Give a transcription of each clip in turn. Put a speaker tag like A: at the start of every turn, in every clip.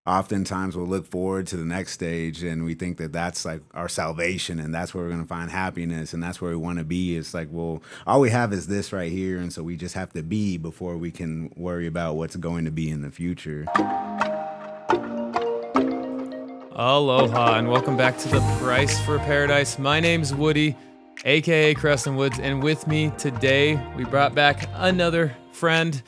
A: oftentimes we'll look forward to the next stage and we think that that's like our salvation and that's where we're going to find happiness and that's where we want to be. It's like, well, all we have is this right here. And so we just have to be before we can worry about what's going to be in the future.
B: Aloha and welcome back to The Price for Paradise. My name's Woody, aka Creston Woods, and with me today we brought back another friend,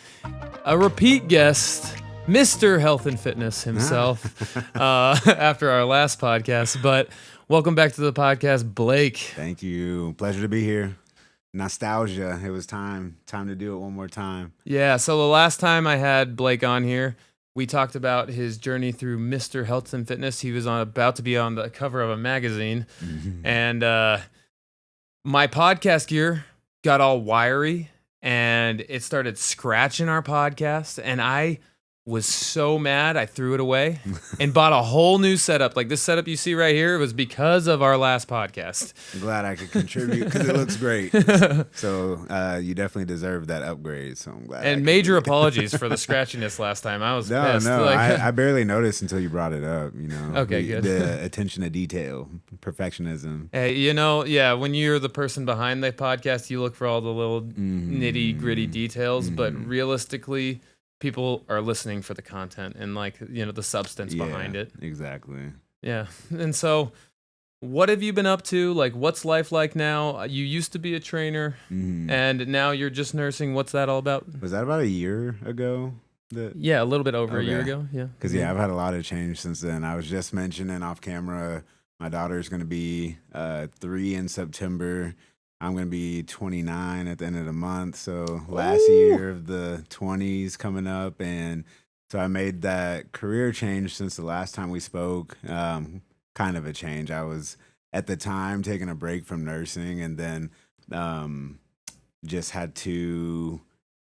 B: a repeat guest, Mr. Health and Fitness himself, after our last podcast. But welcome back to the podcast, Blake.
A: Thank you. Pleasure to be here. Nostalgia. It was time to do it one more time.
B: Yeah, so the last time I had Blake on here, we talked about his journey through Mr. Health and Fitness. He was about to be on the cover of a magazine. And my podcast gear got all wiry and it started scratching our podcast. And I was so mad, I threw it away and bought a whole new setup. Like this setup you see right here, it was because of our last podcast.
A: I'm glad I could contribute because it looks great. So you definitely deserve that upgrade. So I'm glad.
B: And major apologies for the scratchiness last time. I was pissed.
A: No, I barely noticed until you brought it up. You know,
B: okay, good.
A: The attention to detail, perfectionism.
B: Hey, yeah, when you're the person behind the podcast, you look for all the little nitty gritty details, but realistically, people are listening for the content and the substance behind it.
A: Exactly.
B: Yeah. And so what have you been up to? Like, what's life like now? You used to be a trainer and now you're just nursing. What's that all about?
A: Was that about a year ago?
B: Yeah, a little bit over a year ago. Yeah.
A: Because, I've had a lot of change since then. I was just mentioning off camera, my daughter's going to be 3 in September. I'm going to be 29 at the end of the month. So last year of the 20s coming up. And so I made that career change since the last time we spoke. Kind of a change. I was at the time taking a break from nursing and then just had to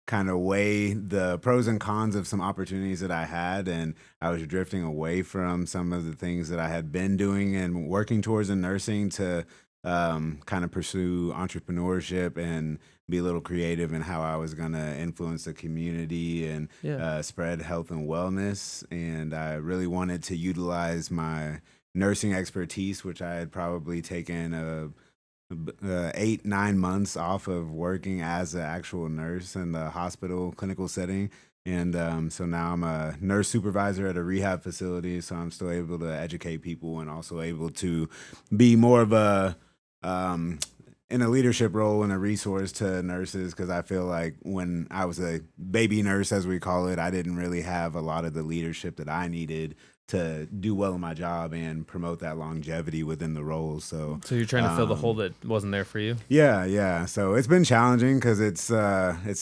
A: kind of weigh the pros and cons of some opportunities that I had. And I was drifting away from some of the things that I had been doing and working towards in nursing to kind of pursue entrepreneurship and be a little creative in how I was going to influence the community and spread health and wellness. And I really wanted to utilize my nursing expertise, which I had probably taken 8-9 months off of working as an actual nurse in the hospital clinical setting. And so now I'm a nurse supervisor at a rehab facility. So I'm still able to educate people and also able to be more of a in a leadership role and a resource to nurses, because I feel like when I was a baby nurse, as we call it, I didn't really have a lot of the leadership that I needed to do well in my job and promote that longevity within the role. So
B: you're trying to fill the hole that wasn't there for you?
A: Yeah. So it's been challenging because it's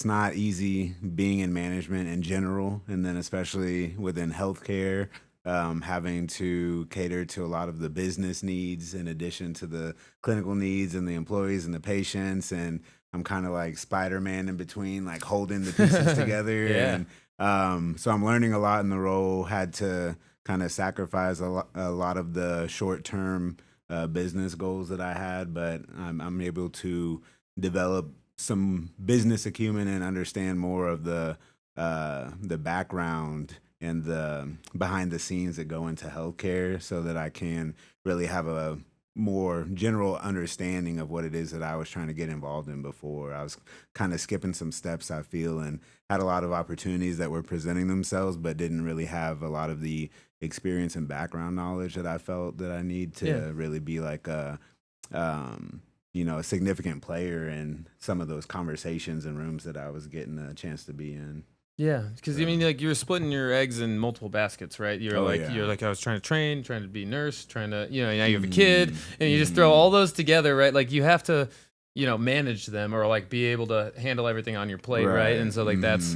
A: not easy being in management in general, and then especially within healthcare. Having to cater to a lot of the business needs in addition to the clinical needs and the employees and the patients. And I'm kind of like Spider-Man in between, like holding the pieces together. And so I'm learning a lot in the role, had to kind of sacrifice a lot of the short-term business goals that I had, but I'm able to develop some business acumen and understand more of the background and the behind the scenes that go into healthcare so that I can really have a more general understanding of what it is that I was trying to get involved in before. I was kind of skipping some steps, I feel, and had a lot of opportunities that were presenting themselves, but didn't really have a lot of the experience and background knowledge that I felt that I need to really be like a significant player in some of those conversations and rooms that I was getting a chance to be in.
B: Yeah, because you were splitting your eggs in multiple baskets, right? You're like, I was trying to train, trying to be a nurse, trying to, now you have a kid, and you just throw all those together, right? Like you have to, manage them or like be able to handle everything on your plate, right? And so that's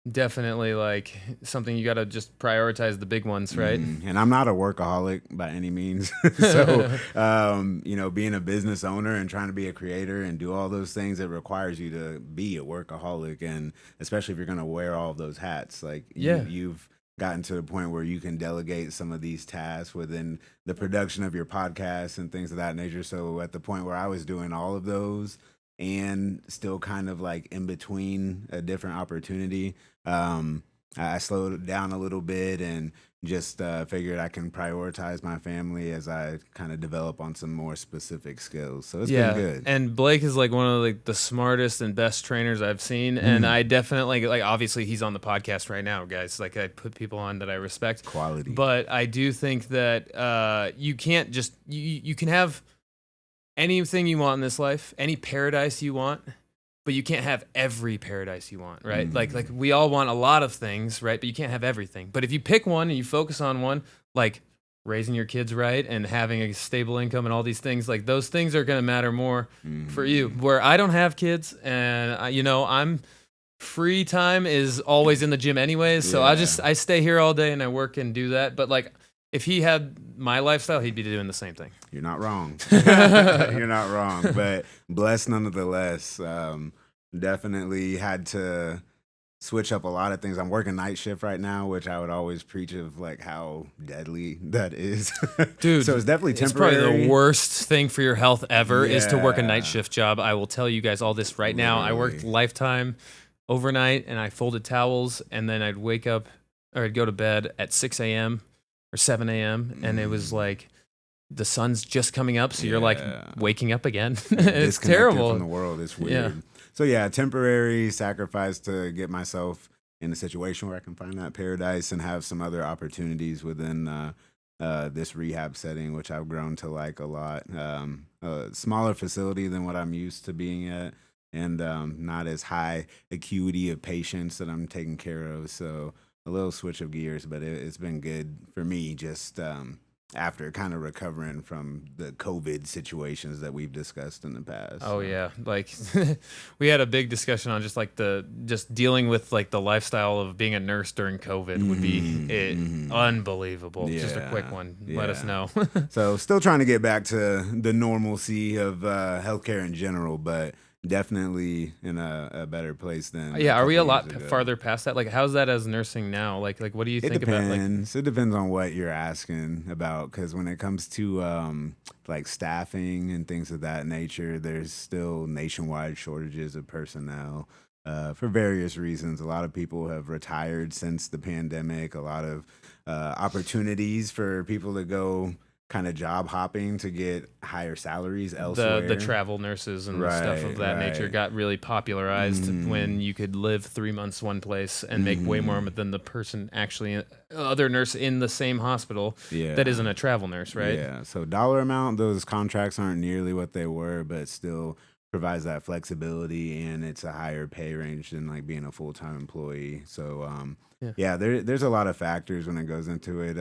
B: definitely like something you got to just prioritize the big ones, right?
A: And I'm not a workaholic by any means. So, being a business owner and trying to be a creator and do all those things, it requires you to be a workaholic. And especially if you're going to wear all of those hats, like you've gotten to the point where you can delegate some of these tasks within the production of your podcast and things of that nature. So at the point where I was doing all of those and still kind of like in between a different opportunity, I slowed down a little bit and just figured I can prioritize my family as I kind of develop on some more specific skills. So it's been good.
B: And Blake is like one of like the smartest and best trainers I've seen, and I definitely like obviously he's on the podcast right now, guys. Like I put people on that I respect,
A: Quality.
B: but I do think that you can't just you can have anything you want in this life, any paradise you want, but you can't have every paradise you want, right? Like we all want a lot of things, right? But you can't have everything. But if you pick one and you focus on one, like raising your kids right and having a stable income and all these things, like those things are going to matter more for you. Where I don't have kids and I'm free time is always in the gym anyways. So I stay here all day and I work and do that. But like, if he had my lifestyle, he'd be doing the same thing.
A: You're not wrong. You're not wrong. But blessed nonetheless. Definitely had to switch up a lot of things. I'm working night shift right now, which I would always preach of like how deadly that is.
B: Dude,
A: so it's definitely temporary.
B: It's probably the worst thing for your health ever is to work a night shift job. I will tell you guys all this right now. I worked lifetime overnight and I folded towels and then I'd wake up or I'd go to bed at 6 a.m. or 7 a.m. and it was like the sun's just coming up, so you're like waking up again. It's terrible.
A: From the world, it's weird. So temporary sacrifice to get myself in a situation where I can find that paradise and have some other opportunities within this rehab setting, which I've grown to like a lot. A smaller facility than what I'm used to being at, and not as high acuity of patients that I'm taking care of. So a little switch of gears, but it's been good for me just after kind of recovering from the COVID situations that we've discussed in the past.
B: Oh yeah. Like we had a big discussion on just dealing with like the lifestyle of being a nurse during COVID would be unbelievable. Just a quick one. Let us know.
A: So still trying to get back to the normalcy of healthcare in general, but definitely in a better place than
B: are we a lot farther past that? Like how's that as nursing now? Like what do you think about
A: it depends on what you're asking about, because when it comes to like staffing and things of that nature, there's still nationwide shortages of personnel for various reasons. A lot of people have retired since the pandemic, a lot of opportunities for people to go kind of job hopping to get higher salaries elsewhere.
B: The travel nurses and stuff of that nature got really popularized when you could live 3 months one place and make way more than the person actually other nurse in the same hospital that isn't a travel nurse, right?
A: Yeah. So dollar amount, those contracts aren't nearly what they were, but still provides that flexibility, and it's a higher pay range than like being a full-time employee. So there's a lot of factors when it goes into it.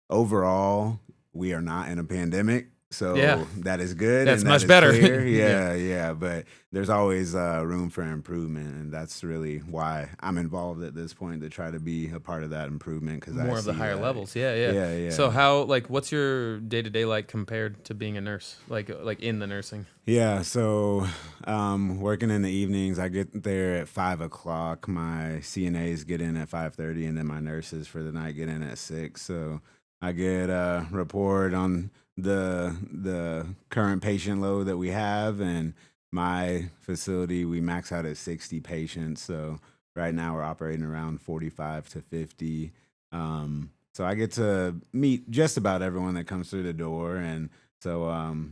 A: Overall, we are not in a pandemic, so that is good.
B: That's
A: and
B: much better.
A: Yeah, but there's always room for improvement, and that's really why I'm involved at this point, to try to be a part of that improvement. Because
B: more of the higher levels, yeah. So how, like, what's your day-to-day like compared to being a nurse, like in the nursing?
A: Yeah, so working in the evenings, I get there at 5:00. My CNAs get in at 5:30, and then my nurses for the night get in at 6. So I get a report on the current patient load that we have, and my facility, we max out at 60 patients. So right now we're operating around 45 to 50. So I get to meet just about everyone that comes through the door, and so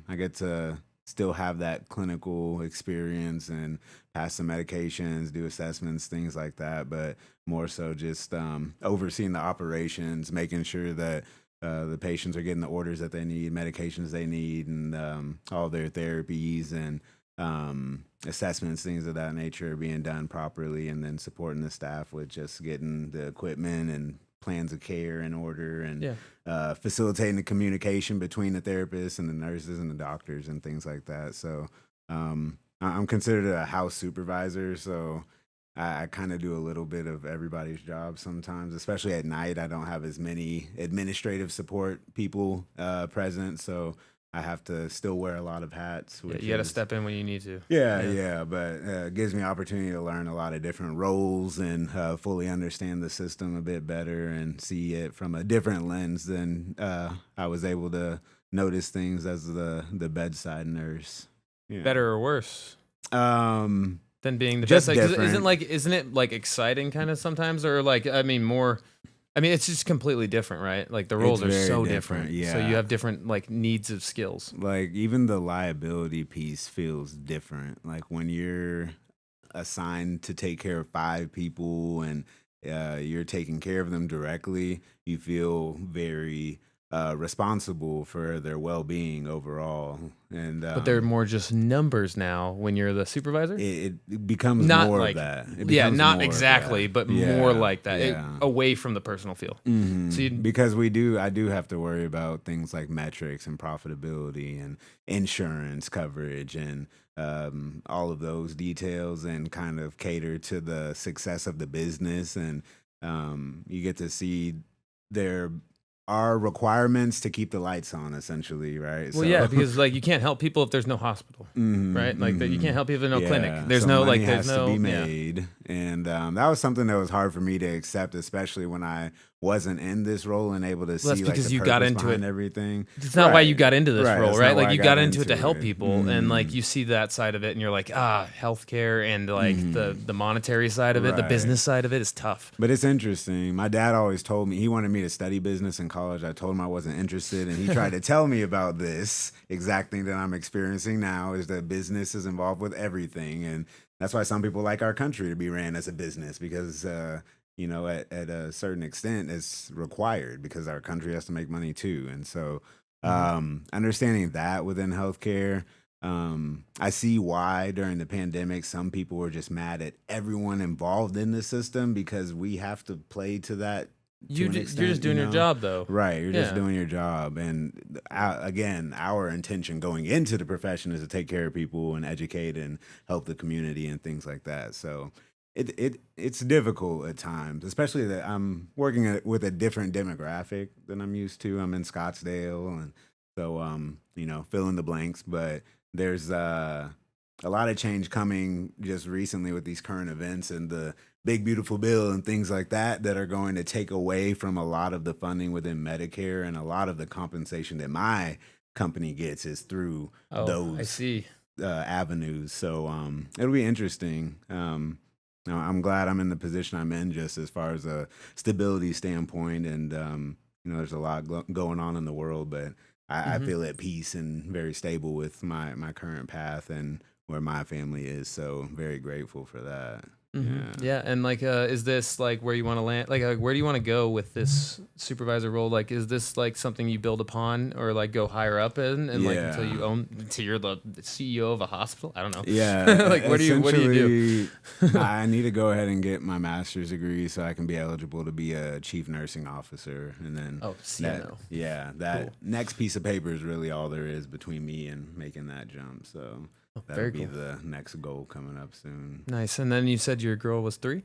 A: I get to still have that clinical experience and pass some medications, do assessments, things like that, but more so just overseeing the operations, making sure that the patients are getting the orders that they need, medications they need, and all their therapies and assessments, things of that nature are being done properly, and then supporting the staff with just getting the equipment and plans of care in order, and facilitating the communication between the therapists and the nurses and the doctors and things like that. So I'm considered a house supervisor, so I kind of do a little bit of everybody's job sometimes, especially at night. I don't have as many administrative support people present, so I have to still wear a lot of hats.
B: You got to step in when you need to.
A: Yeah, but it gives me opportunity to learn a lot of different roles and fully understand the system a bit better and see it from a different lens than I was able to notice things as the bedside nurse. Yeah.
B: Better or worse? Than being the
A: just
B: best.
A: Different.
B: Isn't it like exciting kind of sometimes, or like, I mean, more I mean, it's just completely different, right? Like the
A: It's
B: roles are
A: very
B: so
A: different,
B: different. So you
A: yeah.
B: have different like needs of skills.
A: Like even the liability piece feels different. Like when you're assigned to take care of 5 people and you're taking care of them directly, you feel very responsible for their well-being overall. And
B: But they're more just numbers now when you're the supervisor.
A: it becomes
B: Not
A: more of
B: like,
A: that. It
B: yeah,
A: becomes
B: not
A: more of that.
B: exactly, but more
A: Yeah,
B: like that,
A: yeah.
B: away from the personal feel. So you,
A: Because I do have to worry about things like metrics and profitability and insurance coverage and all of those details and kind of cater to the success of the business. And you get to see there are requirements to keep the lights on, essentially, right?
B: well, yeah,
A: So,
B: because like you can't help people if there's no hospital, right? Like that, you can't help people if there's no clinic.
A: yeah,
B: There's
A: so
B: no
A: money
B: like, there's
A: has to be
B: no, yeah.
A: made, and that was something that was hard for me to accept, especially when I wasn't in this role and able to
B: Well, that's
A: see like
B: because
A: the
B: you got
A: purpose
B: into it.
A: behind everything.
B: It's not why you
A: Right,
B: got into this
A: right.
B: role,
A: That's
B: right?
A: not
B: Like
A: why I
B: you
A: got
B: got into it to
A: into
B: help
A: it.
B: people, and like you see that side of it, and you're like, healthcare and like the monetary side of it, the
A: Right.
B: business side of it is tough.
A: But it's interesting. My dad always told me he wanted me to study business in college. I told him I wasn't interested, and he tried to tell me about this exact thing that I'm experiencing now is that business is involved with everything, and that's why some people like our country to be ran as a business because at a certain extent it's required because our country has to make money too, and so
B: Mhm.
A: understanding that within healthcare. I see why during the pandemic some people were just mad at everyone involved in the system because we have to play to that to an
B: You're just
A: extent,
B: doing your job though.
A: Right, you're just
B: Yeah.
A: doing your job, and again, our intention going into the profession is to take care of people and educate and help the community and things like that. So it's difficult at times, especially that I'm working with a different demographic than I'm used to. I'm in Scottsdale, and so fill in the blanks, but there's a lot of change coming just recently with these current events and the big beautiful bill and things like that that are going to take away from a lot of the funding within Medicare, and a lot of the compensation that my company gets is through
B: Oh, I
A: those
B: see.
A: avenues. So it'll be interesting. I'm glad I'm in the position I'm in just as far as a stability standpoint, and there's a lot going on in the world, but I
B: Mhm.
A: feel at peace and very stable with my current path and where my family is. So very grateful for that. Yeah.
B: Yeah, and like, is this like where you want to land? Like, where do you want to go with this supervisor role? Like, is this like something you build upon, or like go higher up in, and like
A: Yeah.
B: until you're the CEO of a hospital? I don't know.
A: Yeah,
B: Like, what do you
A: essentially,
B: do?
A: I need to go ahead and get my master's degree so I can be eligible to be a chief nursing officer, and then
B: Oh,
A: that,
B: CNO.
A: yeah, that
B: Cool.
A: next piece of paper is really all there is between me and making that jump. So that'll
B: Very
A: be
B: cool.
A: the next goal coming up soon.
B: Nice. And then you said your girl was 3.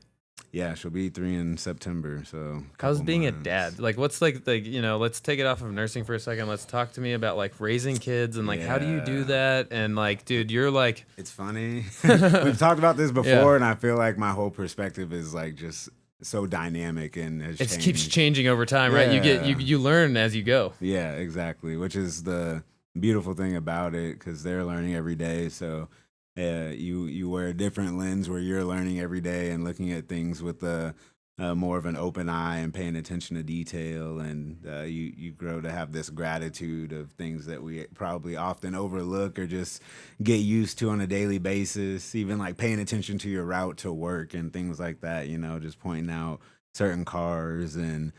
A: Yeah, she'll be 3 in September, so a
B: How's
A: couple
B: being a
A: months.
B: dad? Like, what's like the let's take it off of nursing for a second. Let's talk to me about like raising kids and like how do you do
A: Yeah.
B: that? And like, dude, you're like,
A: It's funny. We've talked about this before,
B: yeah,
A: and I feel like my whole perspective is like just so dynamic and has
B: it keeps
A: changed.
B: changing over time, right? You get
A: Yeah.
B: you learn as you go.
A: Yeah, exactly. Which is the beautiful thing about it because they're learning every day. So you wear a different lens where you're learning every day and looking at things with a more of an open eye and paying attention to detail, and you grow to have this gratitude of things that we probably often overlook or just get used to on a daily basis. Even like paying attention to your route to work and things like that. Just pointing out certain cars and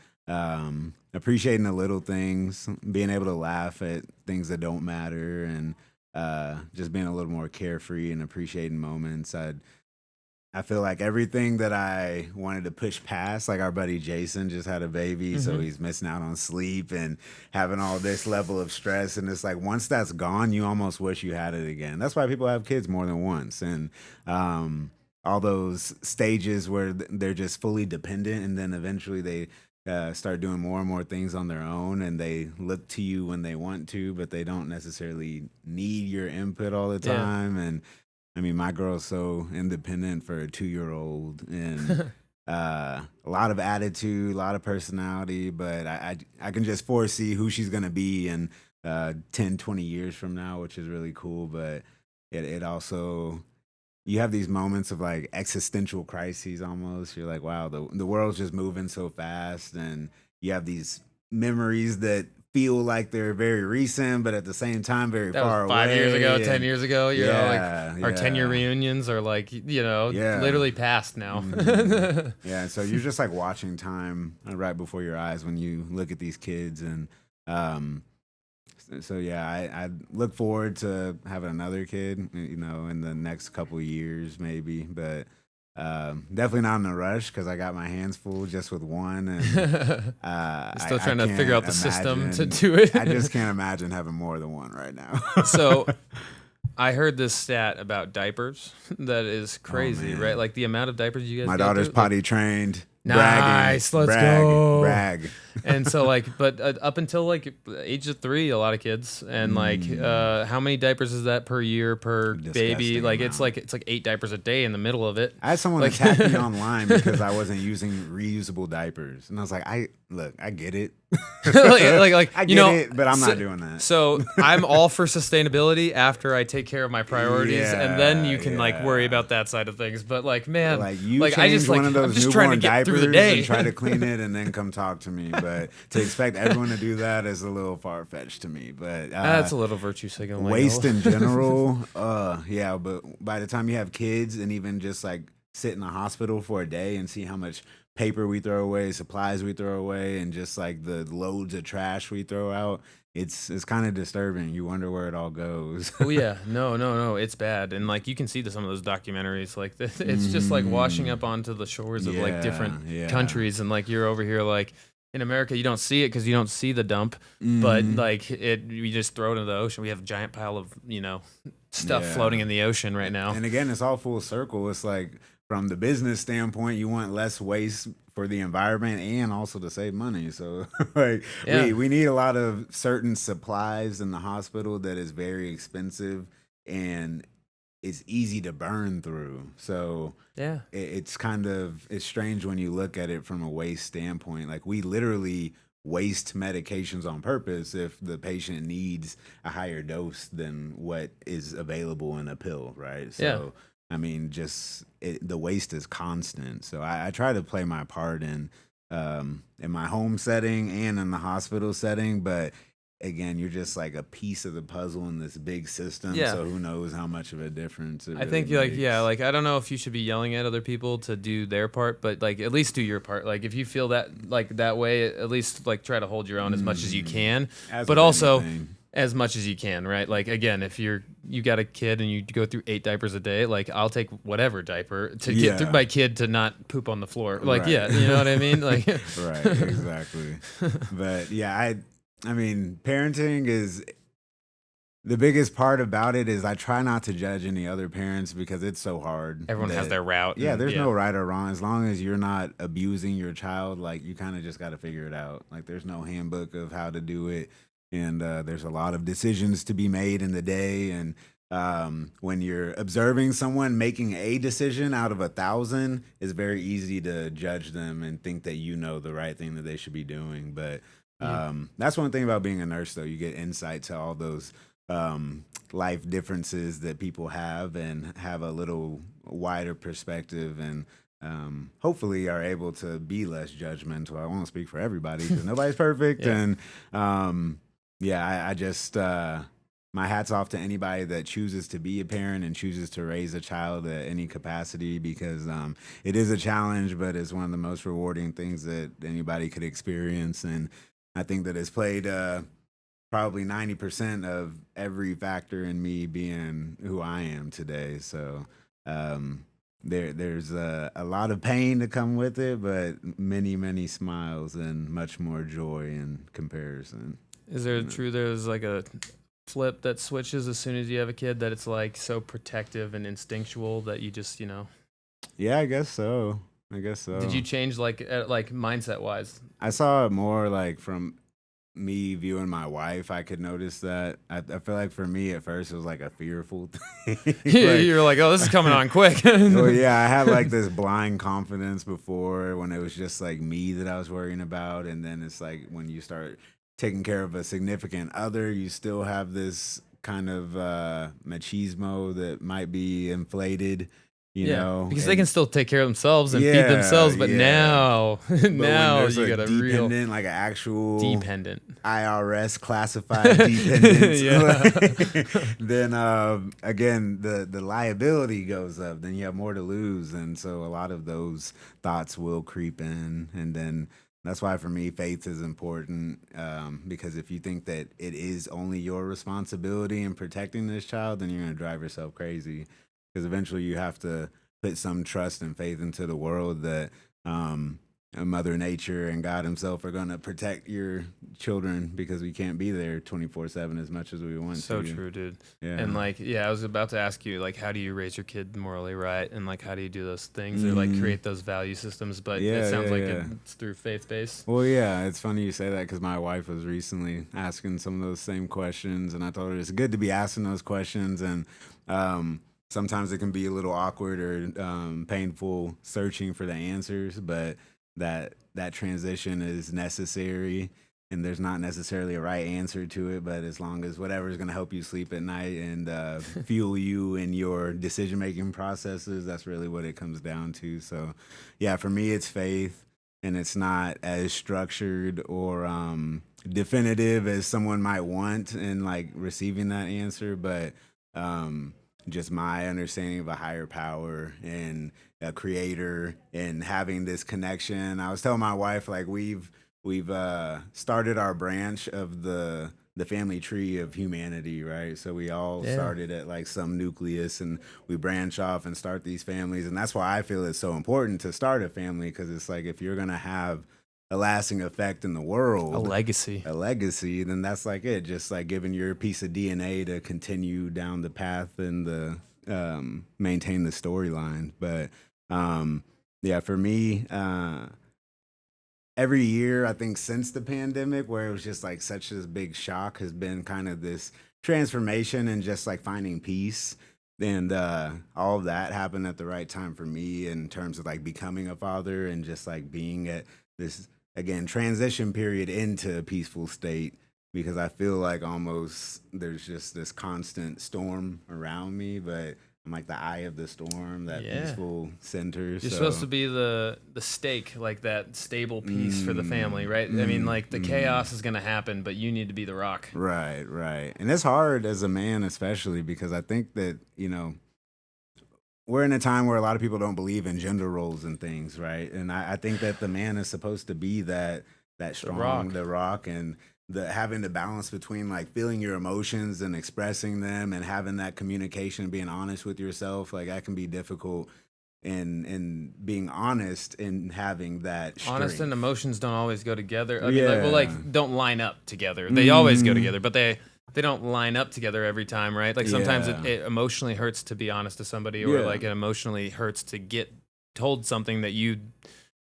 A: appreciating the little things, being able to laugh at things that don't matter, and just being a little more carefree and appreciating moments. I feel like everything that I wanted to push past, like our buddy Jason just had a baby, so
B: Mhm.
A: he's missing out on sleep and having all this level of stress. And it's like once that's gone, you almost wish you had it again. That's why people have kids more than once. And all those stages where they're just fully dependent, and then eventually they start doing more and more things on their own, and they look to you when they want to, but they don't necessarily need your input all the
B: Yeah.
A: time. And I mean, my girl's so independent for a 2-year-old, and a lot of attitude, a lot of personality, but I can just foresee who she's going to be in 10, 20 years from now, which is really cool. But it also you have these moments of like existential crises almost. You're like, wow, the world's just moving so fast, and you have these memories that feel like they're very recent, but at the same time very
B: That was
A: far
B: 5 years ago,
A: away.
B: 10 years ago. You know, like
A: Yeah,
B: our 10-year
A: yeah,
B: reunions are like,
A: yeah.
B: literally past now.
A: Yeah, so you're just like watching time right before your eyes when you look at these kids, and um, so yeah, I look forward to having another kid, in the next couple years maybe, but definitely not in a rush because I got my hands full just with one, and
B: Still
A: I
B: trying to figure
A: can't
B: out the system to
A: imagine.
B: do it.
A: I just can't imagine having more than one right now.
B: So I heard this stat about diapers that is
A: Oh
B: crazy, right?
A: man,
B: Like the amount of diapers you guys
A: my
B: go
A: daughter's
B: through. Like,
A: potty trained.
B: nice, let's
A: Brag,
B: go.
A: brag.
B: And so but up until like age of 3, a lot of kids, and like how many diapers is that per year per baby?
A: Disgusting
B: Like
A: amount.
B: it's like 8 diapers a day in the middle of it.
A: I had someone
B: Like
A: attack me online because I wasn't using reusable diapers, and I was like, I get it, I get it, but I'm not doing that.
B: So I'm all for sustainability after I take care of my priorities, and then you can like worry
A: Yeah.
B: about that side of things. But like, man,
A: Like you
B: like
A: change
B: I just
A: one
B: like
A: of
B: I'm
A: those
B: just trying to
A: newborn
B: get
A: diapers
B: through the day.
A: and try to clean it and then come talk to me. But to expect everyone to do that is a little far fetched to me. But
B: That's a little virtue signaling.
A: waste in general, yeah. But by the time you have kids and even just like sit in the hospital for a day and see how much paper we throw away, supplies we throw away, and just like the loads of trash we throw out, it's kind of disturbing. You wonder where it all goes.
B: Oh yeah, no, it's bad, and like you can see some of those documentaries. Like it's just like washing up onto the shores of like different
A: Yeah.
B: countries, and like you're over here like in America, you don't see it because you don't see the dump, but like we just throw it into the ocean. We have a giant pile of stuff
A: Yeah.
B: floating in the ocean right now.
A: And again, it's all full circle. It's like from the business standpoint, you want less waste for the environment and also to save money. So like
B: Yeah.
A: we need a lot of certain supplies in the hospital that is very expensive and it's easy to burn through. So
B: Yeah.
A: it's strange when you look at it from a waste standpoint. Like we literally waste medications on purpose if the patient needs a higher dose than what is available in a pill, right? So I mean, the waste is constant. So I try to play my part in my home setting and in the hospital setting, but again, you're just like a piece of the puzzle in this big system.
B: Yeah.
A: So who knows how much of a difference it
B: I think
A: really
B: like
A: makes.
B: I don't know if you should be yelling at other people to do their part, but like at least do your part. Like if you feel that like that way, at least like try to hold your own as much as you can,
A: As
B: but
A: with
B: also
A: anything.
B: as much as you can, right? Like again, if you got a kid and you go through 8 diapers a day, like I'll take whatever diaper to get through
A: Yeah.
B: my kid to not poop on the floor. Like
A: Right.
B: yeah, you know what I mean? Like
A: Right, exactly. But yeah, I mean, parenting is the biggest part about it is I try not to judge any other parents because it's so hard.
B: everyone has
A: that-
B: their route.
A: Yeah,
B: and,
A: there's no right or wrong. As long as you're not abusing your child, like you kind of just got to figure it out. Like there's no handbook of how to do it. And there's a lot of decisions to be made in the day. And when you're observing someone making a decision out of 1,000, it's very easy to judge them and think that you know the right thing that they should be doing. But that's one thing about being a nurse, though. You get insight to all those life differences that people have and have a little wider perspective and hopefully are able to be less judgmental. I won't speak for everybody because nobody's perfect.
B: Yeah.
A: And I just my hat's off to anybody that chooses to be a parent and chooses to raise a child at any capacity because it is a challenge, but it's one of the most rewarding things that anybody could experience. And I think that it's played probably 90% of every factor in me being who I am today. So there's a lot of pain to come with it, but many, many smiles and much more joy in comparison.
B: Is there there's like a flip that switches as soon as you have a kid that it's like so protective and instinctual that you just,
A: Yeah, I guess so.
B: Did you change like mindset wise?
A: I saw it more like from me viewing my wife. I could notice that. I feel like for me at first it was like a fearful thing.
B: You're like, oh, this is coming on quick.
A: Well, yeah, I had like this blind confidence before when it was just like me that I was worrying about. And then it's like when you start taking care of a significant other, you still have this kind of machismo that might be inflated, you
B: Yeah,
A: know.
B: because they
A: And
B: can still take care of themselves and feed
A: yeah,
B: themselves, but
A: yeah.
B: now,
A: But when
B: now
A: there's
B: you
A: a
B: got a real
A: dependent, like an actual
B: dependent.
A: IRS classified dependents,
B: Yeah.
A: then again the liability goes up. Then you have more to lose, and so a lot of those thoughts will creep in, and then that's why for me faith is important, because if you think that it is only your responsibility in protecting this child, then you're going to drive yourself crazy, because eventually you have to put some trust and faith into the world that um, Mother Nature and God Himself are going to protect your children, because we can't be there 24/7 as much as we want
B: So
A: to.
B: true, dude.
A: Yeah.
B: And like, yeah, I was about to ask you, like, how do you raise your kid morally right, and like, how do you do those things or like create those value systems? But
A: Yeah,
B: it sounds
A: yeah,
B: like
A: yeah.
B: it's through faith based.
A: Well, yeah, it's funny you say that, because my wife was recently asking some of those same questions, and I told her it's good to be asking those questions, and sometimes it can be a little awkward or painful searching for the answers, but that transition is necessary, and there's not necessarily a right answer to it, but as long as whatever is going to help you sleep at night and fuel you in your decision making processes, that's really what it comes down to. So, yeah, for me, it's faith, and it's not as structured or definitive as someone might want in like receiving that answer, but just my understanding of a higher power and a creator and having this connection. I was telling my wife, like, we've started our branch of the family tree of humanity, right? So we all started at like some nucleus, and we branch off and start these families, and that's why I feel it's so important to start a family, because it's like if you're gonna have a lasting effect in the world,
B: A legacy.
A: then that's like it. Just like giving your piece of DNA to continue down the path and the maintain the storyline. But yeah, for me, every year I think since the pandemic, where it was just like such a big shock, has been kind of this transformation and just like finding peace. And all of that happened at the right time for me in terms of like becoming a father and just like being at this again transition period into a peaceful state, because I feel like almost there's just this constant storm around me, but I'm like the eye of the storm, that
B: Yeah.
A: peaceful center.
B: You're
A: So
B: supposed to be the stake, like that stable piece for the family, right? I mean, like the chaos is gonna happen, but you need to be the rock.
A: right, right. And it's hard as a man, especially because I think that, you know, we're in a time where a lot of people don't believe in gender roles and things, right? And I think that the man is supposed to be that strong,
B: rock.
A: the rock, and the having the balance between like feeling your emotions and expressing them and having that communication and being honest with yourself. Like that can be difficult, and being honest and having that
B: Honest and
A: strength.
B: emotions don't always go together. I mean, like, well,
A: Yeah.
B: like don't line up together. They always go together, but they don't line up together every time, right? Like sometimes
A: Yeah.
B: it emotionally hurts to be honest to somebody, or
A: Yeah.
B: like it emotionally hurts to get told something that you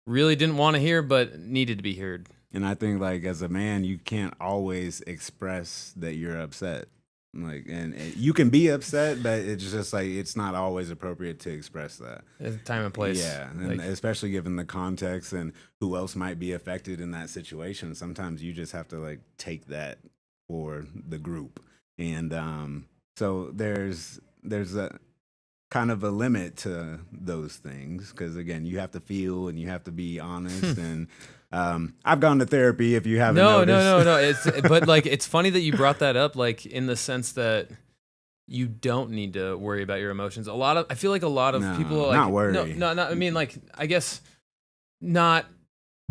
B: really didn't want to hear but needed to be heard.
A: And I think like as a man, you can't always express that you're upset. Like, and you can be upset, but it's just like it's not always appropriate to express that.
B: There's a time and place.
A: Yeah, and
B: Like,
A: especially given the context and who else might be affected in that situation. Sometimes you just have to like take that for the group, and so there's a kind of a limit to those things, because again, you have to feel and you have to be honest. And I've gone to therapy, if you haven't
B: no.
A: noticed.
B: It's but like it's funny that you brought that up, like in the sense that you don't need to worry about your emotions. I feel like a lot of
A: No,
B: people like
A: not worry.
B: No, I mean like I guess not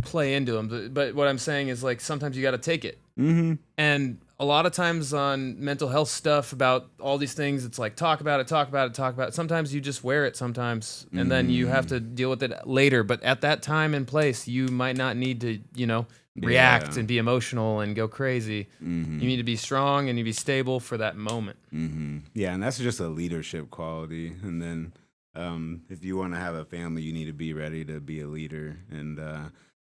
B: play into them, but what I'm saying is like sometimes you got to take it.
A: Mm-hmm.
B: And a lot of times on mental health stuff about all these things, it's like talk about it. Sometimes you just wear it sometimes, and then you have to deal with it later. But at that time and place, you might not need to, react
A: Yeah.
B: and be emotional and go crazy.
A: Mm-hmm.
B: You need to be strong and you be stable for that moment.
A: Mm-hmm. Yeah, and that's just a leadership quality. And then if you want to have a family, you need to be ready to be a leader. And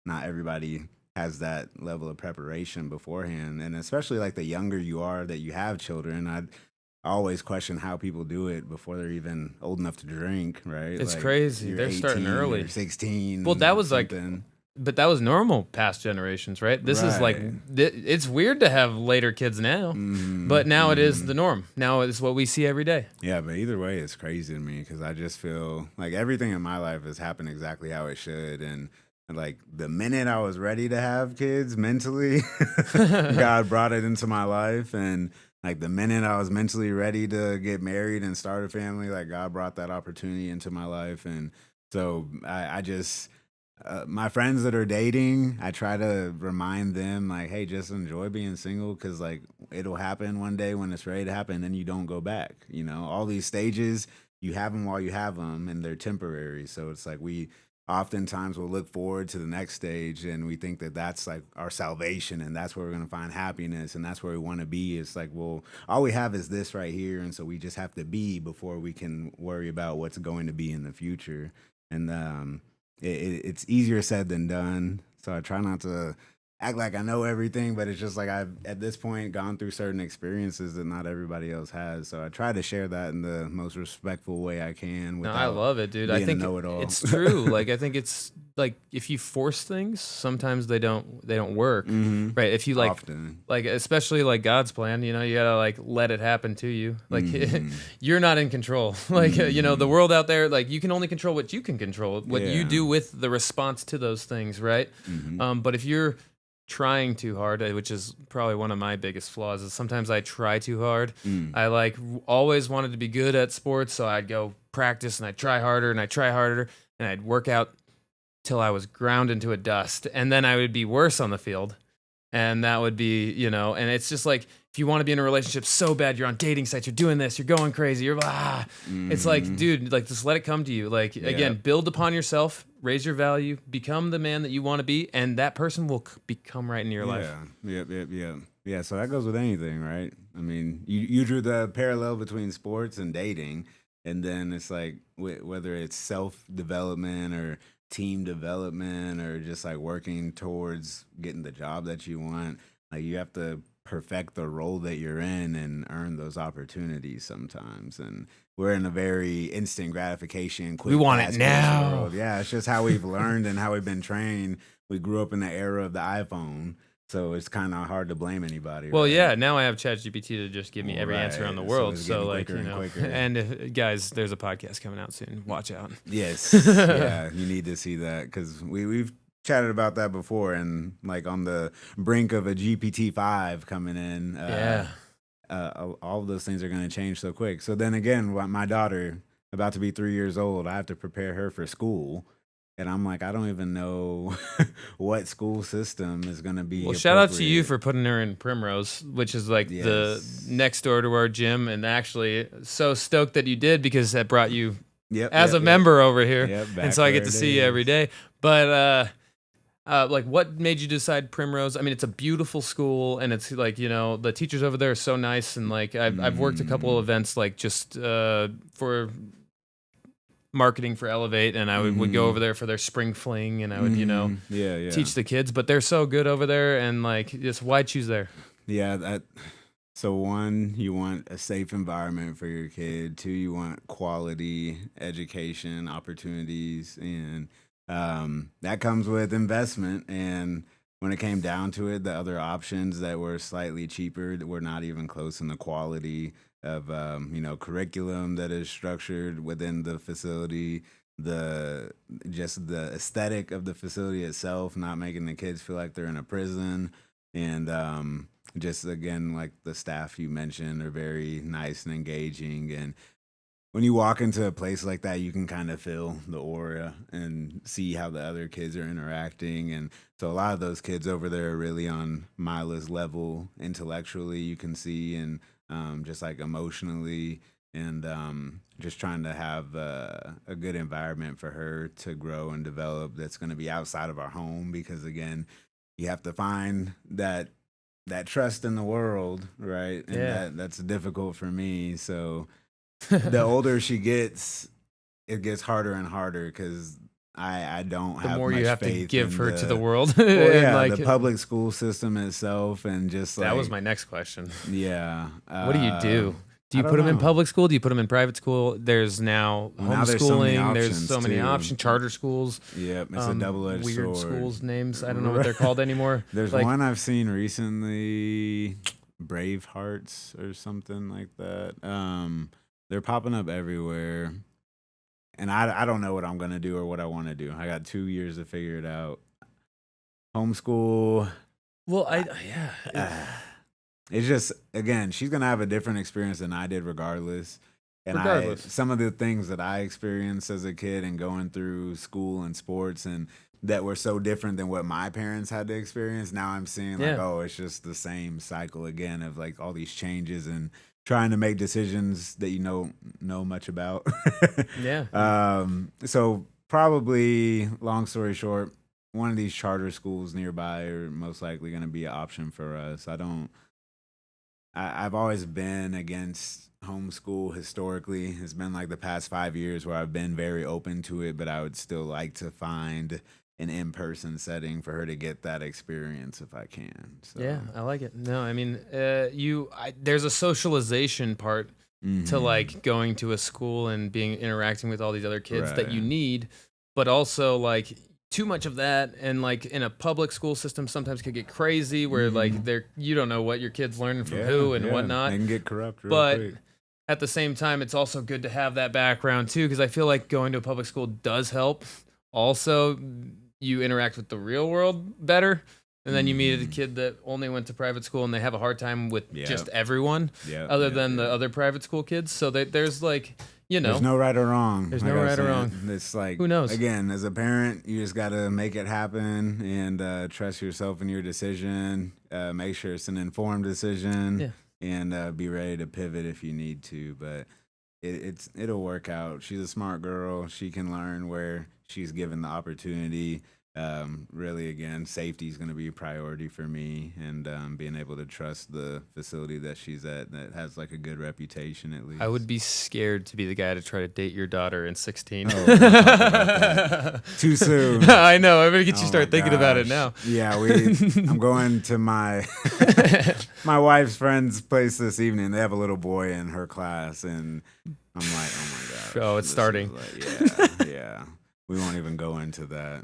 A: not everybody has that level of preparation beforehand. And especially like the younger you are that you have children, I always question how people do it before they're even old enough to drink, right?
B: It's
A: Like,
B: crazy.
A: you're
B: They're starting
A: 18
B: early.
A: or 16.
B: Well, that was like
A: something.
B: but that was normal past generations, right? This is like,
A: Right.
B: it's weird to have later kids now, but now it is the norm. Now it's what we see every day.
A: Yeah, but either way, it's crazy to me because I just feel like everything in my life has happened exactly how it should. And like the minute I was ready to have kids mentally, God brought it into my life. And like the minute I was mentally ready to get married and start a family, like God brought that opportunity into my life. And so I just, my friends that are dating, I try to remind them like, hey, just enjoy being single because like it'll happen one day when it's ready to happen, and then you don't go back. You know, all these stages, you have them while you have them, and they're temporary. So it's like we oftentimes will look forward to the next stage, and we think that that's like our salvation, and that's where we're gonna find happiness, and that's where we want to be. It's like, well, all we have is this right here, and so we just have to be before we can worry about what's going to be in the future. And it's easier said than done. So I try not to act like I know everything, but it's just like I've at this point gone through certain experiences that not everybody else has. So I try to share that in the most respectful way I can.
B: No, I love it, dude. I think it's true. Like I think it's like if you force things, sometimes they don't work. Right? If you like
A: Often.
B: like especially like God's plan, you know, you got to like let it happen to you. Like you're not in control. Like you know, the world out there, like you can only control what you can control, what you do with the response to those things, right? But if you're trying too hard, which is probably one of my biggest flaws, is sometimes I try too hard. I like always wanted to be good at sports, so I'd go practice and I'd try harder and I'd try harder and I'd work out till I was ground into a dust, and then I would be worse on the field, and that would be, you know, and it's just like if you want to be in a relationship so bad, you're on dating sites, you're doing this, you're going crazy, you're it's like, dude, like just let it come to you. Like again, build upon yourself, raise your value, become the man that you want to be, and that person will become right in your life.
A: Yeah. So that goes with anything, right? I mean, you drew the parallel between sports and dating, and then it's like whether it's self-development or team development or just like working towards getting the job that you want, like you have to perfect the role that you're in and earn those opportunities sometimes. And we're in a very instant gratification, quick,
B: We want it
A: fast-paced
B: now.
A: world. Yeah, it's just how we've learned and how we've been trained. We grew up in the era of the iPhone, so it's kind of hard to blame anybody.
B: Well,
A: right?
B: yeah, now I have ChatGPT to just give me every answer on the
A: Right.
B: world.
A: it's
B: So
A: getting
B: like,
A: quicker
B: you
A: and
B: know,
A: quicker.
B: and if, guys, there's a podcast coming out soon. Watch out.
A: Yes, yeah, you need to see that because we've chatted about that before, and like on the brink of a GPT-5 coming in. All of those things are going to change so quick. So then again, my daughter, about to be 3 years old, I have to prepare her for school. And I'm like, I don't even know what school system is going to be.
B: Well, shout out to you
A: appropriate.
B: for putting her in Primrose, which is like the
A: Yes.
B: next door to our gym. And actually, so stoked that you did because that brought you
A: Yep,
B: as
A: yep,
B: a member over here.
A: Yep,
B: And
A: back
B: so I get
A: where
B: to
A: it
B: see you every
A: is.
B: day. But like, what made you decide Primrose? I mean, it's a beautiful school, and it's like, you know, the teachers over there are so nice. And like, I've worked a couple of events like just for marketing for Elevate, and I would go over there for their spring fling, and I would, you know,
A: yeah.
B: teach the kids. But they're so good over there, and like, just why choose there?
A: Yeah, so one, you want a safe environment for your kid. Two, you want quality education opportunities, and that comes with investment. And when it came down to it, the other options that were slightly cheaper were not even close in the quality of curriculum that is structured within the facility, the aesthetic of the facility itself, not making the kids feel like they're in a prison, and just again, like the staff you mentioned are very nice and engaging. And when you walk into a place like that, you can kind of feel the aura and see how the other kids are interacting. And so a lot of those kids over there are really on Mila's level intellectually, you can see, and just like emotionally, and just trying to have a good environment for her to grow and develop that's going to be outside of our home, because again, you have to find that trust in the world, right? And that's difficult for me. So the older she gets, it gets harder and harder because I don't have
B: The more
A: much
B: you have to
A: faith
B: give
A: in
B: her to the world.
A: well,
B: And,
A: yeah,
B: like,
A: the public school system itself, and just like
B: that was my next question.
A: yeah.
B: What do you do? Do
A: I
B: you
A: don't
B: put them in
A: know.
B: public school? Do you put them in private school? There's now
A: Well, now there's so many
B: homeschooling. There's
A: options
B: so many
A: too.
B: options. Charter schools.
A: Yep, it's a double-edged
B: Weird
A: sword.
B: schools names. I don't know what they're called anymore.
A: There's
B: Like,
A: one I've seen recently, Brave Hearts or something like that. They're popping up everywhere, and I don't know what I'm gonna do or what I want to do. I got 2 years to figure it out. Homeschool.
B: well,
A: It's just, again, she's gonna have a different experience than I did, regardless. And
B: Regardless.
A: some of the things that I experienced as a kid and going through school and sports and that were so different than what my parents had to experience. Now I'm seeing like,
B: Yeah.
A: oh, it's just the same cycle again of like all these changes and trying to make decisions that you know much about.
B: Yeah.
A: So probably, long story short, one of these charter schools nearby are most likely going to be an option for us. I've always been against homeschool historically. It's been like the past 5 years where I've been very open to it, but I would still like to find an in-person setting for her to get that experience if I can. So.
B: Yeah, I like it. No, I mean, there's a socialization part to like going to a school and interacting with all these other kids that you
A: Right.
B: need, but also like too much of that, and like in a public school system sometimes could get crazy where like you don't know what your kid's learning from who and whatnot.
A: They can get corrupt real
B: But
A: quick.
B: at the same time, it's also good to have that background too, because I feel like going to a public school does help. Also, you interact with the real world better, and then you meet a kid that only went to private school and they have a hard time with just everyone other than the other private school kids. So there's like,
A: There's no right or wrong.
B: There's
A: like
B: no
A: I
B: right or
A: said.
B: wrong.
A: It's like,
B: Who knows?
A: Again, as a parent, you just got to make it happen and trust yourself in your decision. Make sure it's an informed decision, and be ready to pivot if you need to. But it'll work out. She's a smart girl. She can learn where she's given the opportunity. Really, again, safety is going to be a priority for me, and being able to trust the facility that she's at that has like a good reputation at least.
B: I would be scared to be the guy to try to date your daughter in 16.
A: Oh, don't talk about that. Too soon.
B: I know. I'm gonna get you
A: Oh
B: start
A: my
B: thinking about it
A: gosh.
B: now.
A: Yeah, I'm going to my my wife's friend's place this evening. They have a little boy in her class, and I'm like, oh my gosh.
B: Oh, it's
A: this
B: starting.
A: is like, yeah. We won't even go into that.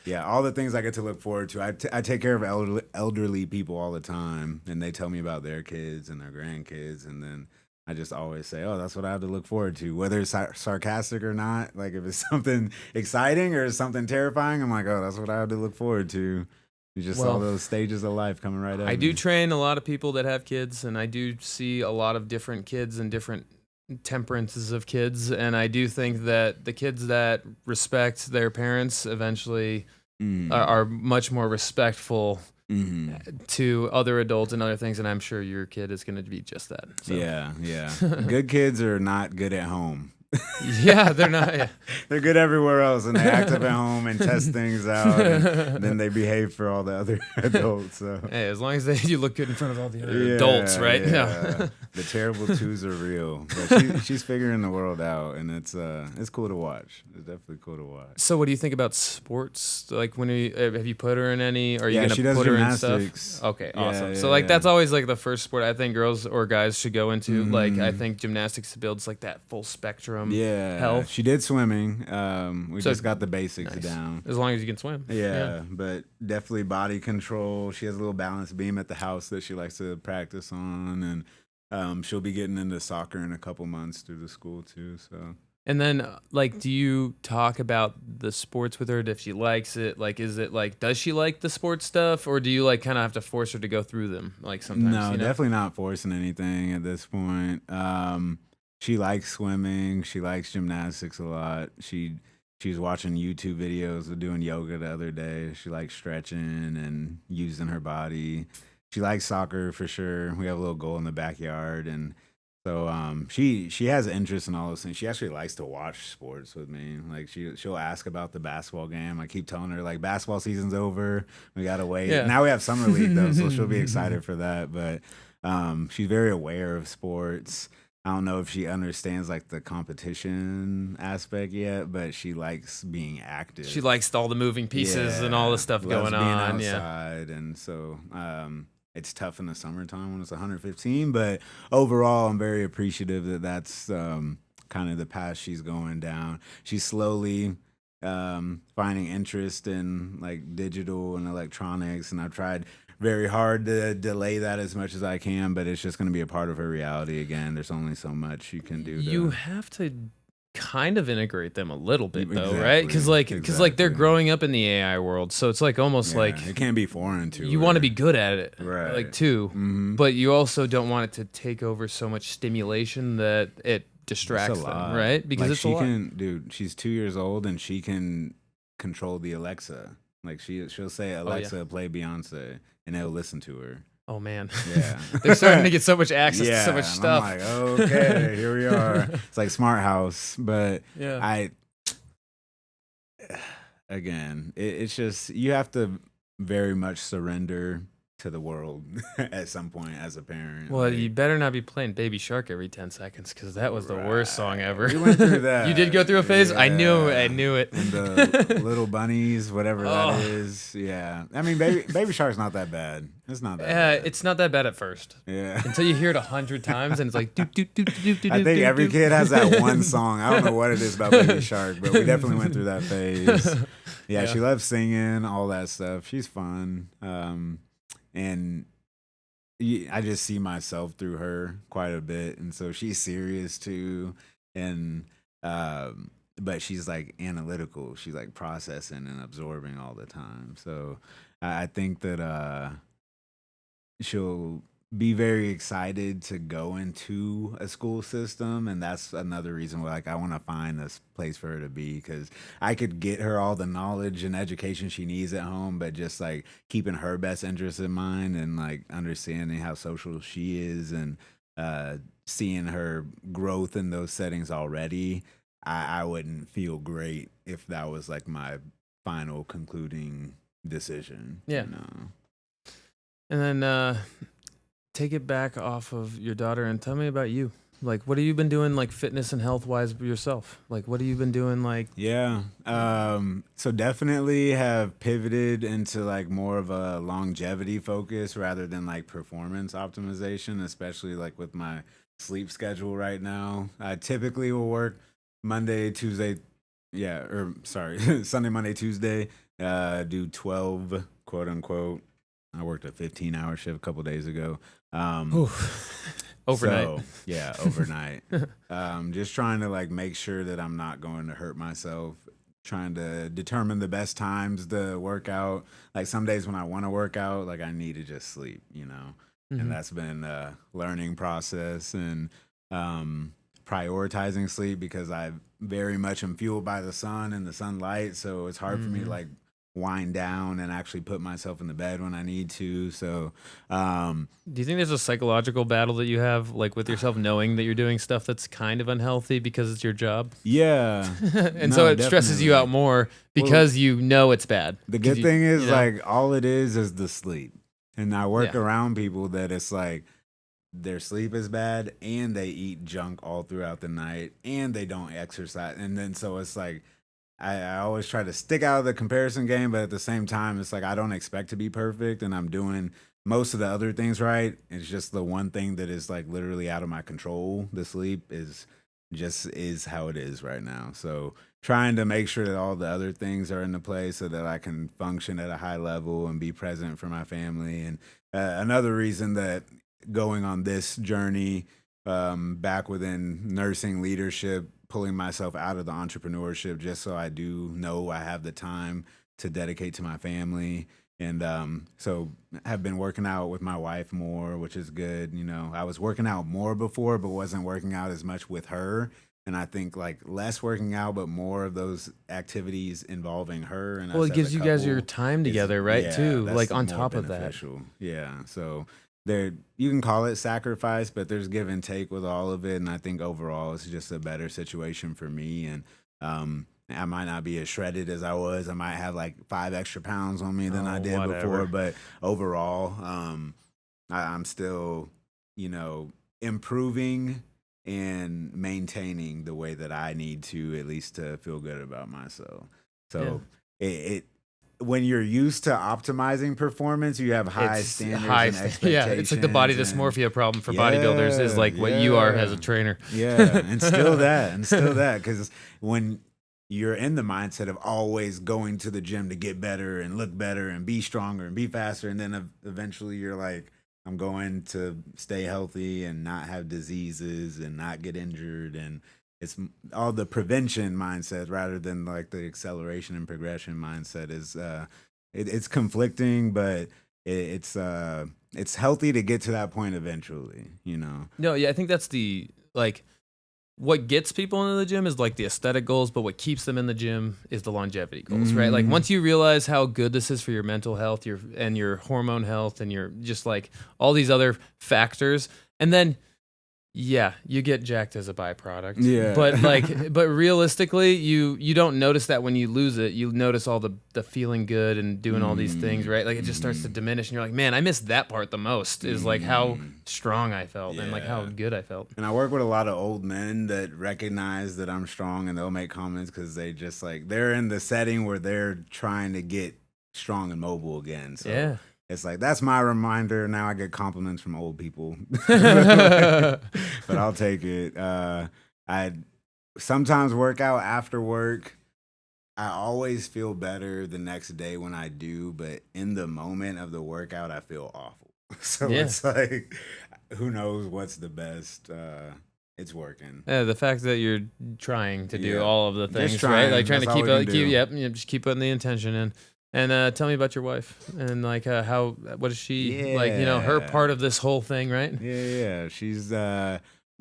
A: Yeah, all the things I get to look forward to. I take care of elderly people all the time, and they tell me about their kids and their grandkids, and then I just always say, oh, that's what I have to look forward to, whether it's sarcastic or not. Like if it's something exciting or something terrifying, I'm like, oh, that's what I have to look forward to. You just saw those stages of life coming right up.
B: I do train a lot of people that have kids, and I do see a lot of different kids and different temperances of kids, and I do think that the kids that respect their parents eventually are much more respectful to other adults and other things, and I'm sure your kid is going to be just that. So.
A: Yeah. Good kids are not good at home.
B: Yeah, they're not. Yeah.
A: They're good everywhere else, and they act up at home and test things out, and then they behave for all the other adults. So.
B: Hey, as long as you look good in front of all the other adults, right?
A: Yeah. The terrible twos are real, but she's figuring the world out, and it's cool to watch. It's definitely cool to watch.
B: So, what do you think about sports? Like, have you put her in any? Are you gonna
A: she does
B: put her in
A: gymnastics.
B: stuff? Okay, awesome.
A: Yeah,
B: So, like, that's always like the first sport I think girls or guys should go into. Like, I think gymnastics builds like that full spectrum. Health.
A: She did swimming. We just got the basics down.
B: As long as you can swim.
A: Yeah, but definitely body control. She has a little balance beam at the house that she likes to practice on, and she'll be getting into soccer in a couple months through the school too. So.
B: And then, like, do you talk about the sports with her if she likes it? Like, is it like, does she like the sports stuff, or do you like kind of have to force her to go through them? Like sometimes.
A: No,
B: you know?
A: definitely not forcing anything at this point. She likes swimming. She likes gymnastics a lot. She was watching YouTube videos of doing yoga the other day. She likes stretching and using her body. She likes soccer for sure. We have a little goal in the backyard, and so she has interest in all those things. She actually likes to watch sports with me. Like she'll ask about the basketball game. I keep telling her like basketball season's over. We gotta wait.
B: Yeah.
A: Now we have summer league though, so she'll be excited for that. But she's very aware of sports. I don't know if she understands like the competition aspect yet, but she likes being active.
B: She likes all the moving pieces and all the stuff
A: loves
B: going
A: being
B: on.
A: outside, and so it's tough in the summertime when it's 115. But overall, I'm very appreciative that that's kind of the path she's going down. She's slowly finding interest in like digital and electronics, and I've tried very hard to delay that as much as I can, but it's just going to be a part of her reality again. There's only so much you can do.
B: You have to kind of integrate them a little bit though,
A: Exactly,
B: right? Because like they're growing up in the AI world, so it's like almost like
A: it can't be foreign to
B: you
A: her.
B: want to be good at it,
A: Right.
B: like too, but you also don't want it to take over so much stimulation that it distracts them, right? Because
A: like
B: it's
A: she
B: a lot.
A: dude, she's 2 years old and she can control the Alexa. Like she'll say, Alexa, play Beyonce, and it'll listen to her.
B: Oh man,
A: Yeah.
B: they're starting to get so much access to so much
A: and
B: stuff.
A: I'm like, okay, here we are. It's like smart house, but
B: Yeah.
A: Again, it's just you have to very much surrender to the world at some point as a parent.
B: Well,
A: like,
B: you better not be playing Baby Shark every 10 seconds because that was the worst song ever.
A: We went through that.
B: You did go through a phase?
A: Yeah.
B: I knew it.
A: And the little bunnies, whatever that is. Yeah. I mean, Baby Shark's not that bad. It's not that bad.
B: It's not that bad at first.
A: Yeah.
B: Until you hear it 100 times and it's like doop, doop, doop, doop, doop,
A: I think
B: doop,
A: every
B: doop.
A: kid has that one song. I don't know what it is about Baby Shark, but we definitely went through that phase. Yeah, she loves singing, all that stuff. She's fun. And I just see myself through her quite a bit, and so she's serious too, and but she's like analytical. She's like processing and absorbing all the time. So I think that she'll be very excited to go into a school system, and that's another reason why like I want to find this place for her to be, because I could get her all the knowledge and education she needs at home, but just like keeping her best interests in mind and like understanding how social she is and seeing her growth in those settings already, I wouldn't feel great if that was like my final concluding decision.
B: Yeah.
A: You know?
B: And then take it back off of your daughter and tell me about you. Like, what have you been doing, like fitness and health wise yourself? Like, what have you been doing? Like,
A: yeah, so definitely have pivoted into like more of a longevity focus rather than like performance optimization, especially like with my sleep schedule right now. I typically will work Monday, Tuesday, Sunday, Monday, Tuesday, do 12 quote unquote. I worked a 15-hour shift a couple days ago.
B: Overnight.
A: So, yeah, overnight. Just trying to like make sure that I'm not going to hurt myself. Trying to determine the best times to work out. Like some days when I want to work out, like I need to just sleep, you know. And that's been a learning process and prioritizing sleep because I very much am fueled by the sun and the sunlight. So it's hard for me to like wind down and actually put myself in the bed when I need to. So,
B: do you think there's a psychological battle that you have, like with yourself, knowing that you're doing stuff that's kind of unhealthy because it's your job?
A: Yeah,
B: and so it stresses you out more because you know it's bad.
A: The good thing is like all it is the sleep, and I work around people that it's like their sleep is bad and they eat junk all throughout the night and they don't exercise, and then so it's like. I always try to stick out of the comparison game, but at the same time, it's like I don't expect to be perfect, and I'm doing most of the other things right. It's just the one thing that is like literally out of my control. The sleep is how it is right now. So trying to make sure that all the other things are into place so that I can function at a high level and be present for my family. And another reason that going on this journey back within nursing leadership, pulling myself out of the entrepreneurship just so I do know I have the time to dedicate to my family. And so have been working out with my wife more, which is good. You know, I was working out more before, but wasn't working out as much with her. And I think like less working out, but more of those activities involving her. And
B: well, it gives you guys your time together, right? Too, like on top of that.
A: Yeah. So you can call it sacrifice, but there's give and take with all of it. And I think overall it's just a better situation for me. And I might not be as shredded as I was. I might have like 5 extra pounds on me than I did before. But overall, I'm still, you know, improving and maintaining the way that I need to, at least to feel good about myself. So when you're used to optimizing performance, you have high standards and expectations.
B: Yeah, it's like the body dysmorphia problem for bodybuilders is like what you are as a trainer.
A: Yeah, and still that, because when you're in the mindset of always going to the gym to get better and look better and be stronger and be faster, and then eventually you're like, I'm going to stay healthy and not have diseases and not get injured, and it's all the prevention mindset rather than like the acceleration and progression mindset is it's conflicting, but it's healthy to get to that point eventually, you know.
B: No, yeah, I think that's the like what gets people into the gym is like the aesthetic goals, but what keeps them in the gym is the longevity goals, right? Like once you realize how good this is for your mental health, your hormone health, and your just like all these other factors, and then yeah, you get jacked as a byproduct.
A: Yeah.
B: But realistically, you don't notice that when you lose it. You notice all the feeling good and doing all these things, right? Like it just starts to diminish, and you're like, man, I missed that part the most. Is like how strong I felt and like how good I felt.
A: And I work with a lot of old men that recognize that I'm strong, and they'll make comments because they just like they're in the setting where they're trying to get strong and mobile again. So
B: yeah.
A: It's like, that's my reminder. Now I get compliments from old people. But I'll take it. I sometimes work out after work. I always feel better the next day when I do, but in the moment of the workout, I feel awful. So it's like, who knows what's the best? It's working.
B: Yeah, the fact that you're trying to do all of the things,
A: just trying,
B: right? Like trying to
A: keep
B: just keep putting the intention in. And tell me about your wife and like what is she like? You know, her part of this whole thing, right?
A: Yeah. She's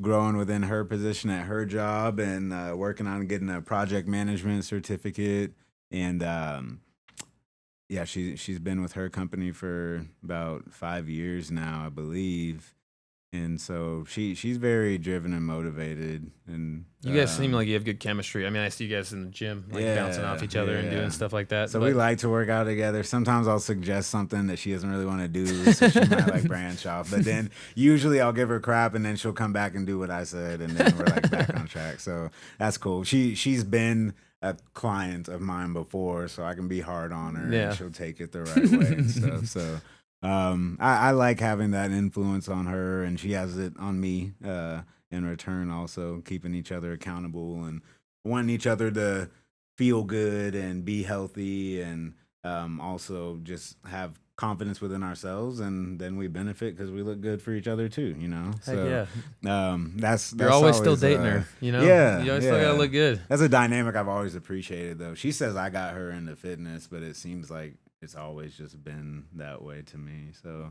A: growing within her position at her job and working on getting a project management certificate. And she's been with her company for about 5 years now, I believe. And so she's very driven and motivated. And
B: you guys seem like you have good chemistry. I mean, I see you guys in the gym, like bouncing off each other and doing stuff like that.
A: So we like to work out together. Sometimes I'll suggest something that she doesn't really want to do, so she might like branch off. But then usually I'll give her crap, and then she'll come back and do what I said, and then we're like back on track. So that's cool. She's been a client of mine before, so I can be hard on her, and she'll take it the right way and stuff. So. I like having that influence on her, and she has it on me in return, also keeping each other accountable and wanting each other to feel good and be healthy, and also just have confidence within ourselves, and then we benefit because we look good for each other too, you know. So that's
B: you're always still dating her, you know. You always still gotta look good.
A: That's a dynamic I've always appreciated, though. She says I got her into fitness, but it seems like it's always just been that way to me. So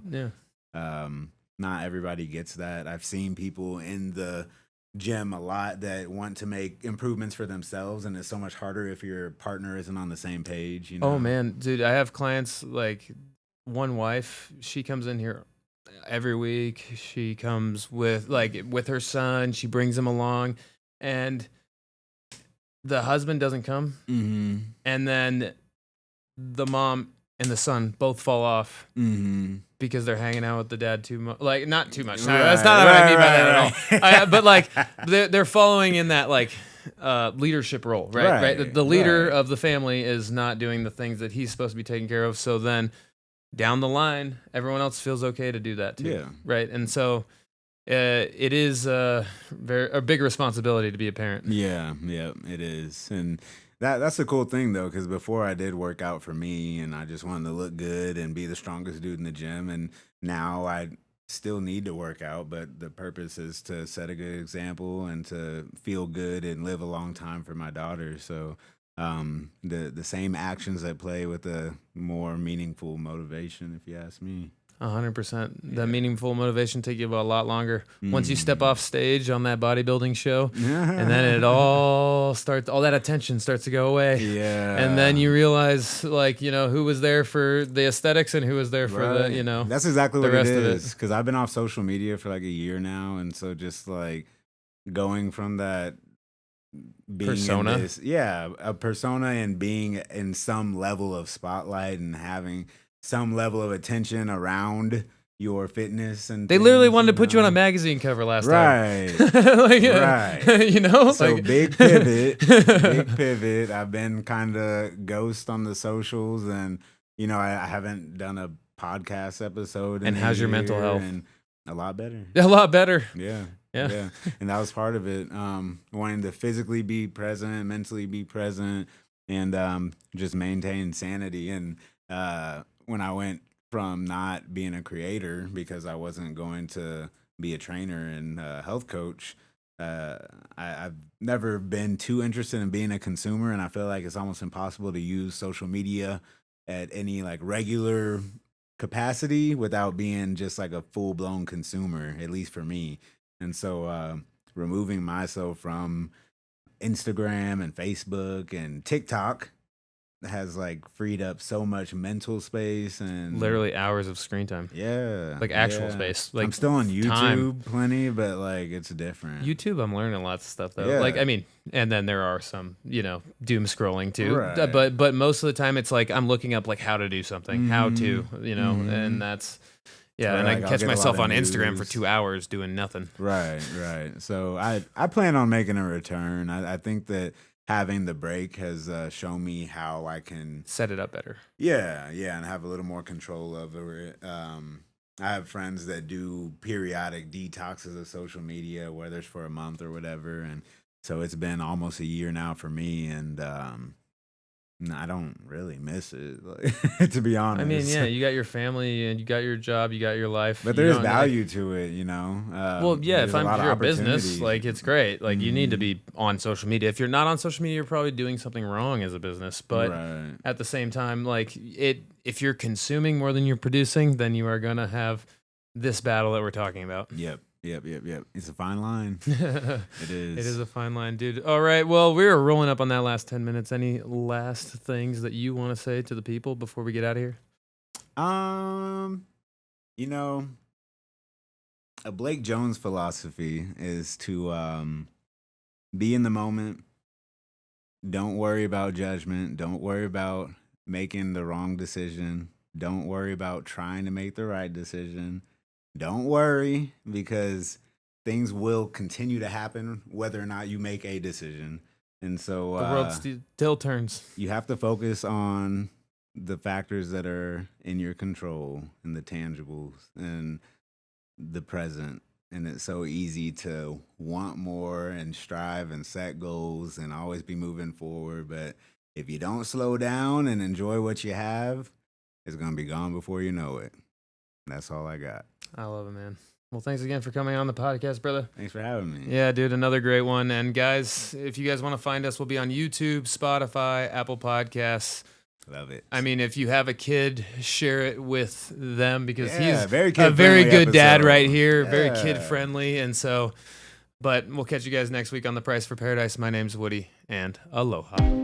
A: not everybody gets that. I've seen people in the gym a lot that want to make improvements for themselves, and it's so much harder if your partner isn't on the same page, you know.
B: Oh man, dude, I have clients like one wife, she comes in here every week. She comes with her son, she brings him along, and the husband doesn't come. And then the mom and the son both fall off because they're hanging out with the dad too much. Like, not too much. That's not what I mean by that at all. But like, they're following in that like leadership role, right? The leader of the family is not doing the things that he's supposed to be taking care of. So then down the line, everyone else feels okay to do that too, right? And so it is a big responsibility to be a parent. Yeah,
A: it is. And that's a cool thing, though, because before I did work out for me, and I just wanted to look good and be the strongest dude in the gym. And now I still need to work out, but the purpose is to set a good example and to feel good and live a long time for my daughter. So the same actions that play with a more meaningful motivation, if you ask me.
B: 100%. The meaningful motivation take you a lot longer once you step off stage on that bodybuilding show, and then it all that attention starts to go away. And then you realize, like, you know, who was there for the aesthetics and who was there for the, you know,
A: that's exactly what it is. Because I've been off social media for like a year now, and so just like going from that being
B: persona,
A: a persona, and being in some level of spotlight and having some level of attention around your fitness and
B: They literally
A: things,
B: wanted to put you on a
A: know?
B: magazine cover last
A: Right.
B: time. Like,
A: Right.
B: You know?
A: So
B: Like,
A: big pivot, big pivot. I've been kind of ghost on the socials, and I haven't done a podcast episode.
B: And
A: in
B: how's
A: a
B: your mental
A: year,
B: health?
A: And a lot better.
B: A lot better.
A: Yeah.
B: Yeah.
A: Yeah. And that was part of it. Wanting to physically be present, mentally be present, and just maintain sanity. And when I went from not being a creator because I wasn't going to be a trainer and a health coach, I've never been too interested in being a consumer. And I feel like it's almost impossible to use social media at any like regular capacity without being just like a full blown consumer, at least for me. And so removing myself from Instagram and Facebook and TikTok has like freed up so much mental space and
B: Literally hours of screen time.
A: yeah,
B: Like actual
A: yeah.
B: space. Like
A: I'm still on YouTube
B: time.
A: plenty, but like it's different.
B: YouTube, I'm learning lots of stuff though.
A: Yeah.
B: Like, I mean, and then there are some, doom scrolling too.
A: Right.
B: But most of the time, it's like I'm looking up like how to do something, how to,
A: Mhm.
B: and that's yeah.
A: Or,
B: And I
A: like,
B: can
A: I'll
B: catch
A: get a lot
B: myself
A: of
B: on Instagram for
A: news.
B: 2 hours doing nothing.
A: Right. So I plan on making a return. I think that having the break has shown me how I can
B: Set it up better.
A: yeah, and have a little more control over it. I have friends that do periodic detoxes of social media, whether it's for a month or whatever, and so it's been almost a year now for me, and I don't really miss it, like, to be honest.
B: I mean, yeah, you got your family and you got your job, you got your life.
A: But
B: you
A: there's
B: don't, like-
A: value to it,
B: Well, yeah,
A: there's
B: if
A: a lot of
B: you're a business,
A: opportunities.
B: like it's great. Like you need to
A: Mhm.
B: be on social media. If you're not on social media, you're probably doing something wrong as a business. But
A: Right.
B: at the same time, like if you're consuming more than you're producing, then you are gonna have this battle that we're talking about.
A: Yep. It's a fine line.
B: It
A: It is.
B: is a fine line, dude. All right, well, we're rolling up on that last 10 minutes. Any last things that you want to say to the people before we get out of here?
A: You know, a Blake Jones philosophy is to be in the moment. Don't worry about judgment. Don't worry about making the wrong decision. Don't worry about trying to make the right decision. Don't worry because things will continue to happen whether or not you make a decision. And so
B: The world still turns.
A: you have to focus on the factors that are in your control and the tangibles and the present. And it's so easy to want more and strive and set goals and always be moving forward. But if you don't slow down and enjoy what you have, it's going to be gone before you know it. That's all I got.
B: I love it, man. Well, thanks again for coming on the podcast, brother.
A: Thanks for having me.
B: Yeah, dude, another great one. And guys, if you guys want to find us, we'll be on YouTube, Spotify, Apple Podcasts.
A: Love it.
B: I mean, if you have a kid, share it with them because
A: Yeah,
B: he's
A: very
B: a very
A: kid-friendly
B: good dad
A: episode.
B: right here, very
A: Yeah.
B: kid friendly. And so, but we'll catch you guys next week on The Price for Paradise. My name's Woody, and aloha.